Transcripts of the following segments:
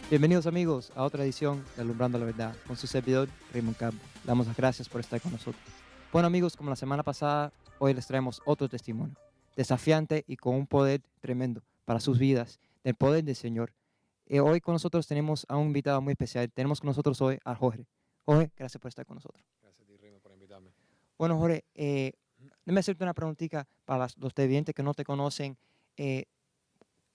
Bienvenidos amigos a otra edición de Alumbrando la Verdad con su servidor Raymond Cabo. Damos las gracias por estar con nosotros. Bueno amigos, como la semana pasada, hoy les traemos otro testimonio, desafiante y con un poder tremendo para sus vidas, del poder del Señor. Hoy con nosotros tenemos a un invitado muy especial. Tenemos con nosotros hoy a Jorge. Jorge, gracias por estar con nosotros. Gracias a ti, Raymond, por invitarme. Bueno Jorge, déjame hacerte una preguntita para los televidentes que no te conocen.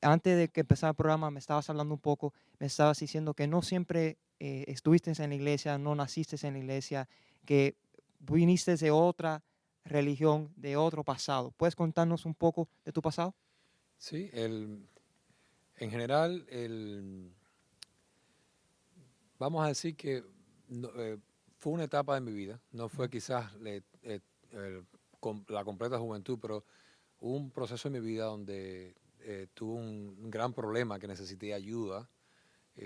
Antes de que empezara el programa me estabas hablando un poco, me estabas diciendo que no siempre estuviste en la iglesia, no naciste en la iglesia, que viniste de otra religión, de otro pasado. ¿Puedes contarnos un poco de tu pasado? Sí, en general, vamos a decir que fue una etapa de mi vida, no fue quizás la completa juventud, pero hubo un proceso en mi vida donde tuve un gran problema que necesité ayuda,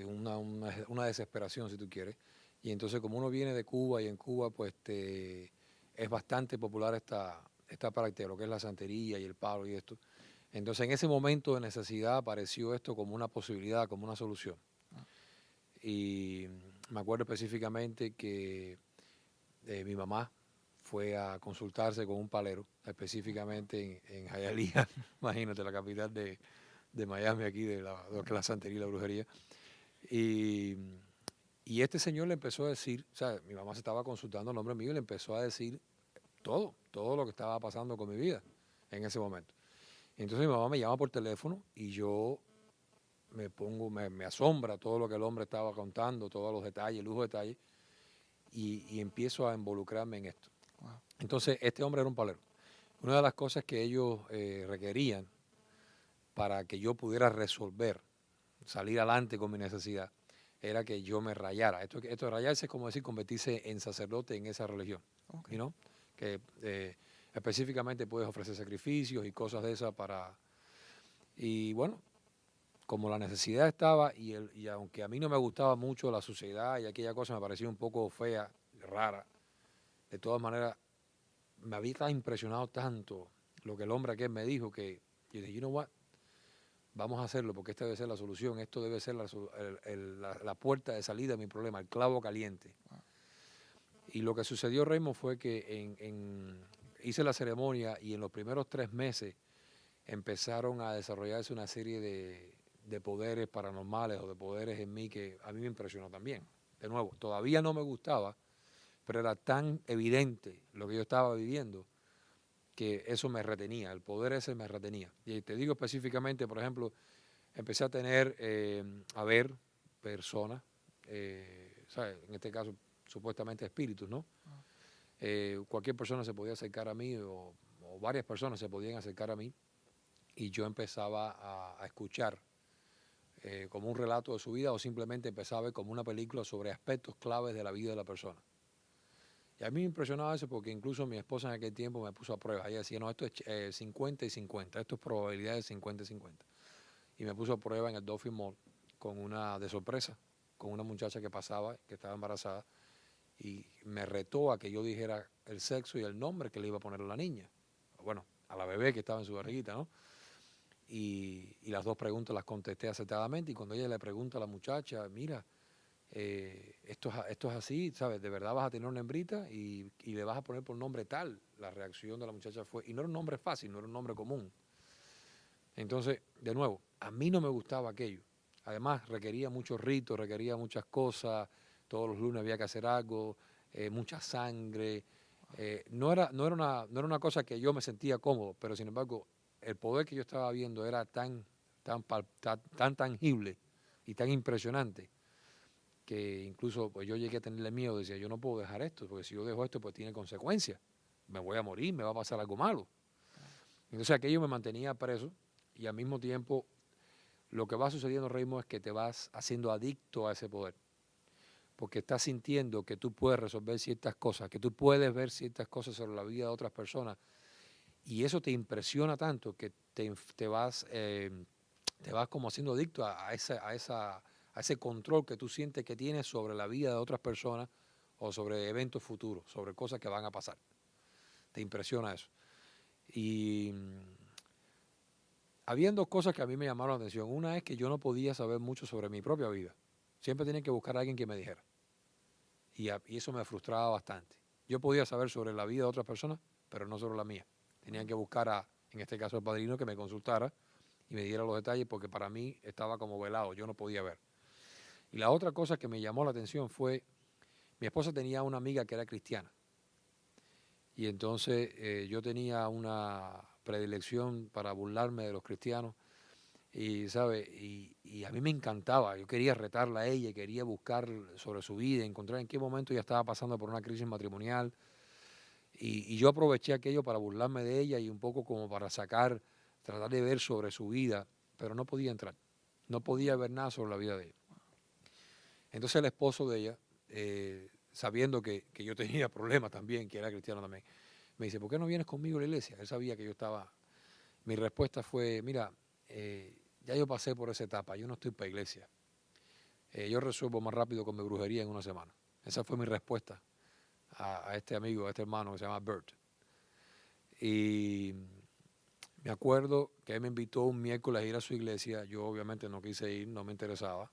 una desesperación si tú quieres, y entonces como uno viene de Cuba y en Cuba pues es bastante popular esta práctica, lo que es la santería y el palo y esto. Entonces en ese momento de necesidad apareció esto como una posibilidad, como una solución. Y me acuerdo específicamente que mi mamá fue a consultarse con un palero, específicamente en Hialeah, imagínate, la capital de Miami, aquí, de lo que es la santería y la brujería. Y, y este señor le empezó a decir, o sea, mi mamá se estaba consultando el nombre mío y le empezó a decir todo lo que estaba pasando con mi vida en ese momento. Entonces mi mamá me llama por teléfono y yo me asombra todo lo que el hombre estaba contando, todos los detalles, lujo de detalles, y empiezo a involucrarme en esto. Wow. Entonces este hombre era un palero. Una de las cosas que ellos requerían para que yo pudiera resolver, salir adelante con mi necesidad, era que yo me rayara. Esto de rayarse es como decir convertirse en sacerdote en esa religión. Okay. ¿No? Que específicamente puedes ofrecer sacrificios y cosas de esas para... Y bueno, como la necesidad estaba y aunque a mí no me gustaba mucho la suciedad y aquella cosa me parecía un poco fea, rara, de todas maneras me había impresionado tanto lo que el hombre aquel me dijo que yo dije, you know what, vamos a hacerlo porque esta debe ser la solución, esto debe ser la puerta de salida de mi problema, el clavo caliente. Wow. Y lo que sucedió, Raymond, fue que hice la ceremonia y en los primeros 3 meses empezaron a desarrollarse una serie de poderes paranormales o de poderes en mí que a mí me impresionó también. De nuevo, todavía no me gustaba, pero era tan evidente lo que yo estaba viviendo que eso me retenía, el poder ese me retenía. Y te digo específicamente, por ejemplo, empecé a tener, a ver personas, ¿sabes? En este caso supuestamente espíritus, ¿no? Cualquier persona se podía acercar a mí o varias personas se podían acercar a mí y yo empezaba a escuchar como un relato de su vida o simplemente empezaba a ver como una película sobre aspectos claves de la vida de la persona. Y a mí me impresionaba eso porque incluso mi esposa en aquel tiempo me puso a prueba. Ella decía, no, esto es 50 y 50, esto es probabilidad de 50 y 50. Y me puso a prueba en el Dolphin Mall de sorpresa, con una muchacha que pasaba, que estaba embarazada, y me retó a que yo dijera el sexo y el nombre que le iba a poner a la niña. Bueno, a la bebé que estaba en su barriguita, ¿no? Y las 2 preguntas las contesté acertadamente y cuando ella le pregunta a la muchacha, mira, esto es así, ¿sabes? De verdad vas a tener una hembrita y le vas a poner por nombre tal. La reacción de la muchacha fue, y no era un nombre fácil, no era un nombre común. Entonces, de nuevo, a mí no me gustaba aquello. Además, requería muchos ritos, requería muchas cosas, todos los lunes había que hacer algo, mucha sangre. No era una cosa que yo me sentía cómodo, pero sin embargo, el poder que yo estaba viendo era tan tangible y tan impresionante que incluso pues, yo llegué a tenerle miedo, decía, yo no puedo dejar esto, porque si yo dejo esto, pues tiene consecuencias. Me voy a morir, me va a pasar algo malo. Entonces aquello me mantenía preso y al mismo tiempo lo que va sucediendo, Raymond, es que te vas haciendo adicto a ese poder. Porque estás sintiendo que tú puedes resolver ciertas cosas, que tú puedes ver ciertas cosas sobre la vida de otras personas y eso te impresiona tanto que te vas como haciendo adicto a a ese control que tú sientes que tienes sobre la vida de otras personas o sobre eventos futuros, sobre cosas que van a pasar. Te impresiona eso. Y habían dos cosas que a mí me llamaron la atención. Una es que yo no podía saber mucho sobre mi propia vida. Siempre tenía que buscar a alguien que me dijera. Y eso me frustraba bastante. Yo podía saber sobre la vida de otras personas, pero no sobre la mía. Tenía que buscar en este caso, al padrino que me consultara y me diera los detalles, porque para mí estaba como velado, yo no podía ver. Y la otra cosa que me llamó la atención fue, mi esposa tenía una amiga que era cristiana. Y entonces yo tenía una predilección para burlarme de los cristianos. Y, ¿sabe? Y a mí me encantaba, yo quería retarla a ella, quería buscar sobre su vida, encontrar en qué momento ella estaba pasando por una crisis matrimonial. Y yo aproveché aquello para burlarme de ella y un poco como para tratar de ver sobre su vida, pero no podía entrar, no podía ver nada sobre la vida de ella. Entonces el esposo de ella, sabiendo que yo tenía problemas también, que era cristiano también, me dice, ¿por qué no vienes conmigo a la iglesia? Él sabía que yo estaba... Mi respuesta fue, mira, ya yo pasé por esa etapa, yo no estoy para iglesia. Yo resuelvo más rápido con mi brujería en una semana. Esa fue mi respuesta a este amigo, a este hermano que se llama Bert. Y me acuerdo que él me invitó un miércoles a ir a su iglesia. Yo obviamente no quise ir, no me interesaba.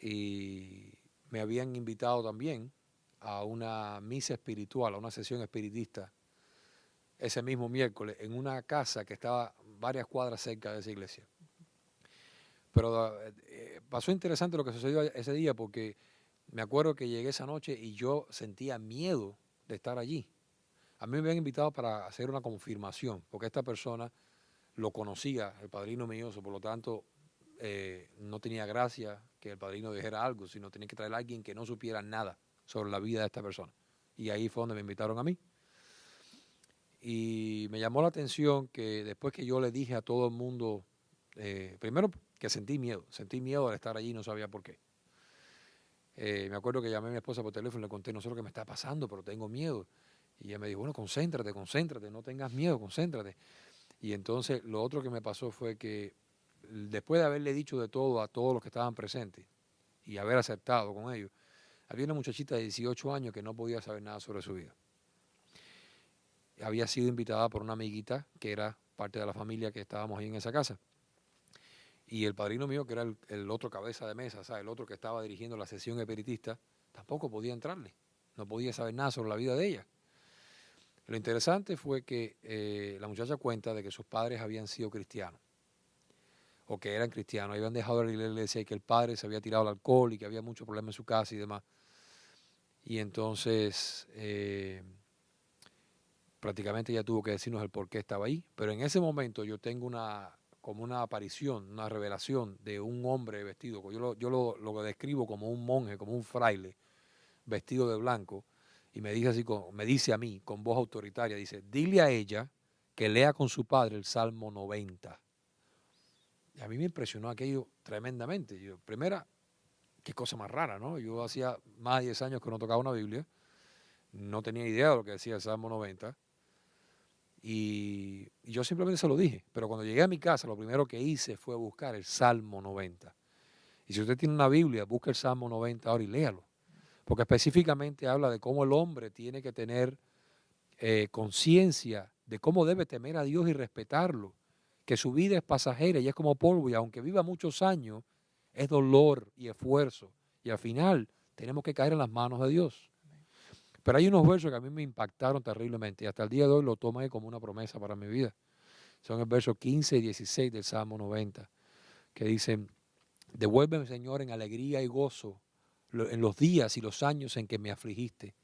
Y me habían invitado también a una misa espiritual, a una sesión espiritista, ese mismo miércoles, en una casa que estaba varias cuadras cerca de esa iglesia. Pero pasó interesante lo que sucedió ese día, porque me acuerdo que llegué esa noche y yo sentía miedo de estar allí. A mí me habían invitado para hacer una confirmación, porque esta persona lo conocía, el padrino mío, por lo tanto no tenía gracia que el padrino dijera algo, sino tenía que traer a alguien que no supiera nada sobre la vida de esta persona. Y ahí fue donde me invitaron a mí. Y me llamó la atención que después que yo le dije a todo el mundo, primero que sentí miedo al estar allí, no sabía por qué. Me acuerdo que llamé a mi esposa por teléfono y le conté, no sé lo que me está pasando, pero tengo miedo. Y ella me dijo, bueno, concéntrate, no tengas miedo, concéntrate. Y entonces lo otro que me pasó fue que después de haberle dicho de todo a todos los que estaban presentes y haber aceptado con ellos, había una muchachita de 18 años que no podía saber nada sobre su vida. Había sido invitada por una amiguita que era parte de la familia que estábamos ahí en esa casa. Y el padrino mío, que era el otro cabeza de mesa, ¿sabes? El otro que estaba dirigiendo la sesión espiritista, tampoco podía entrarle. No podía saber nada sobre la vida de ella. Lo interesante fue que la muchacha cuenta de que sus padres habían sido cristianos, o que eran cristianos, habían dejado la iglesia y que el padre se había tirado al alcohol y que había muchos problemas en su casa y demás. Y entonces prácticamente ella tuvo que decirnos el por qué estaba ahí. Pero en ese momento yo tengo como una aparición, una revelación de un hombre vestido, yo lo describo como un monje, como un fraile, vestido de blanco, y me dice a mí con voz autoritaria, dice, dile a ella que lea con su padre el Salmo 90. Y a mí me impresionó aquello tremendamente. Primera, qué cosa más rara, ¿no? Yo hacía más de 10 años que no tocaba una Biblia, no tenía idea de lo que decía el Salmo 90, y yo simplemente se lo dije. Pero cuando llegué a mi casa, lo primero que hice fue buscar el Salmo 90. Y si usted tiene una Biblia, busque el Salmo 90 ahora y léalo. Porque específicamente habla de cómo el hombre tiene que tener conciencia de cómo debe temer a Dios y respetarlo, que su vida es pasajera y es como polvo, y aunque viva muchos años, es dolor y esfuerzo, y al final tenemos que caer en las manos de Dios. Pero hay unos versos que a mí me impactaron terriblemente, y hasta el día de hoy lo tomé como una promesa para mi vida. Son el verso 15 y 16 del Salmo 90, que dicen, devuélveme, Señor, en alegría y gozo en los días y los años en que me afligiste.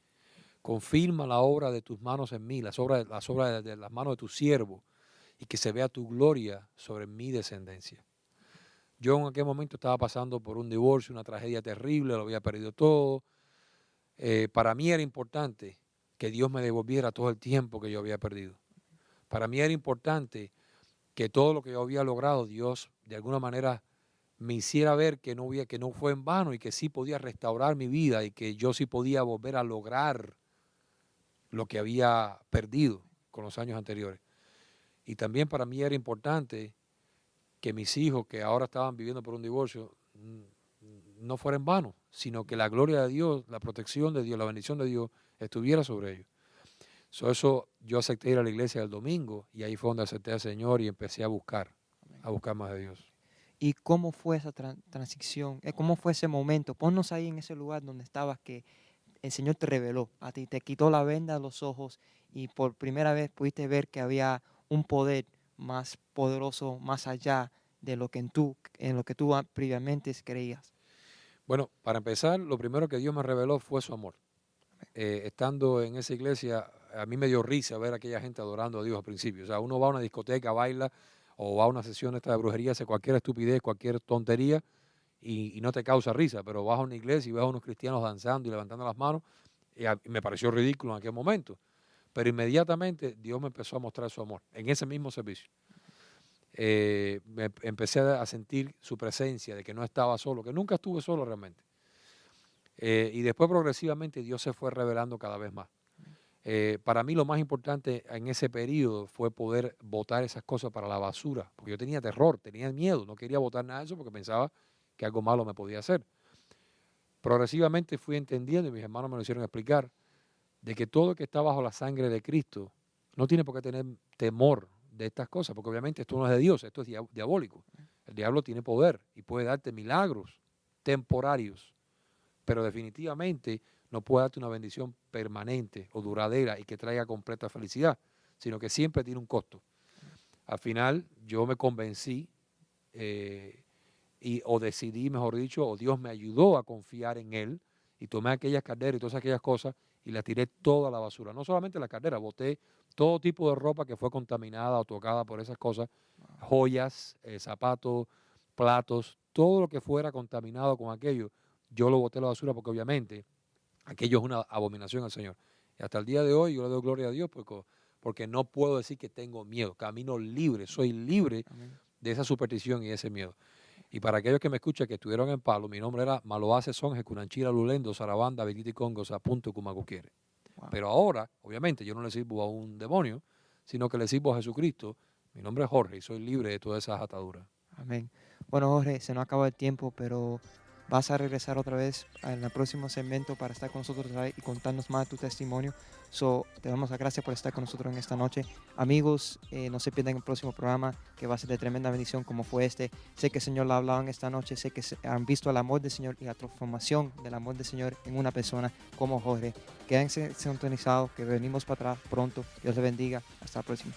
Confirma la obra de tus manos en mí, las obras de las manos de tu siervo, y que se vea tu gloria sobre mi descendencia. Yo en aquel momento estaba pasando por un divorcio, una tragedia terrible, lo había perdido todo. Para mí era importante que Dios me devolviera todo el tiempo que yo había perdido. Para mí era importante que todo lo que yo había logrado, Dios de alguna manera me hiciera ver que no fue en vano y que sí podía restaurar mi vida y que yo sí podía volver a lograr lo que había perdido con los años anteriores. Y también para mí era importante que mis hijos, que ahora estaban viviendo por un divorcio, no fuera en vano, sino que la gloria de Dios, la protección de Dios, la bendición de Dios estuviera sobre ellos. Eso yo acepté ir a la iglesia el domingo y ahí fue donde acepté al Señor y empecé a buscar más de Dios. ¿Y cómo fue esa transición? ¿Cómo fue ese momento? Ponnos ahí en ese lugar donde estabas, que el Señor te reveló a ti, te quitó la venda de los ojos y por primera vez pudiste ver que había un poder más poderoso, más allá de lo que en lo que tú previamente creías. Bueno, para empezar, lo primero que Dios me reveló fue su amor. Estando en esa iglesia, a mí me dio risa ver a aquella gente adorando a Dios al principio. O sea, uno va a una discoteca, baila, o va a una sesión esta de brujería, hace cualquier estupidez, cualquier tontería, y no te causa risa, pero vas a una iglesia y ves a unos cristianos danzando y levantando las manos, y me pareció ridículo en aquel momento. Pero inmediatamente Dios me empezó a mostrar su amor, en ese mismo servicio. Empecé a sentir su presencia, de que no estaba solo, que nunca estuve solo realmente. Y después progresivamente Dios se fue revelando cada vez más. Para mí lo más importante en ese periodo fue poder botar esas cosas para la basura, porque yo tenía terror, tenía miedo, no quería botar nada de eso porque pensaba que algo malo me podía hacer. Progresivamente fui entendiendo, y mis hermanos me lo hicieron explicar, de que todo el que está bajo la sangre de Cristo no tiene por qué tener temor de estas cosas, porque obviamente esto no es de Dios, esto es diabólico. El diablo tiene poder y puede darte milagros temporarios, pero definitivamente no puede darte una bendición permanente o duradera y que traiga completa felicidad, sino que siempre tiene un costo. Al final yo me convencí o decidí, mejor dicho, o Dios me ayudó a confiar en Él y tomé aquellas carteras y todas aquellas cosas y las tiré toda a la basura. No solamente la cartera, boté todo tipo de ropa que fue contaminada o tocada por esas cosas, joyas, zapatos, platos, todo lo que fuera contaminado con aquello, yo lo boté a la basura porque obviamente aquello es una abominación al Señor. Y hasta el día de hoy yo le doy gloria a Dios porque no puedo decir que tengo miedo. Camino libre, soy libre de esa superstición y ese miedo. Y para aquellos que me escuchan que estuvieron en Palo, mi nombre era Maloace Songe, Cunanchira Lulendo, Sarabanda, Betiti Congo, Sapunto, Cumacuquiere. Wow. Pero ahora, obviamente, yo no le sirvo a un demonio, sino que le sirvo a Jesucristo. Mi nombre es Jorge y soy libre de todas esas ataduras. Amén. Bueno, Jorge, se nos acaba el tiempo, pero vas a regresar otra vez en el próximo segmento para estar con nosotros y contarnos más de tu testimonio. Te damos las gracias por estar con nosotros en esta noche. Amigos, no se pierdan el próximo programa, que va a ser de tremenda bendición como fue este. Sé que el Señor lo ha hablado en esta noche, sé que han visto el amor del Señor y la transformación del amor del Señor en una persona como Jorge. Quédense sintonizados, que venimos para atrás pronto. Dios les bendiga. Hasta la próxima.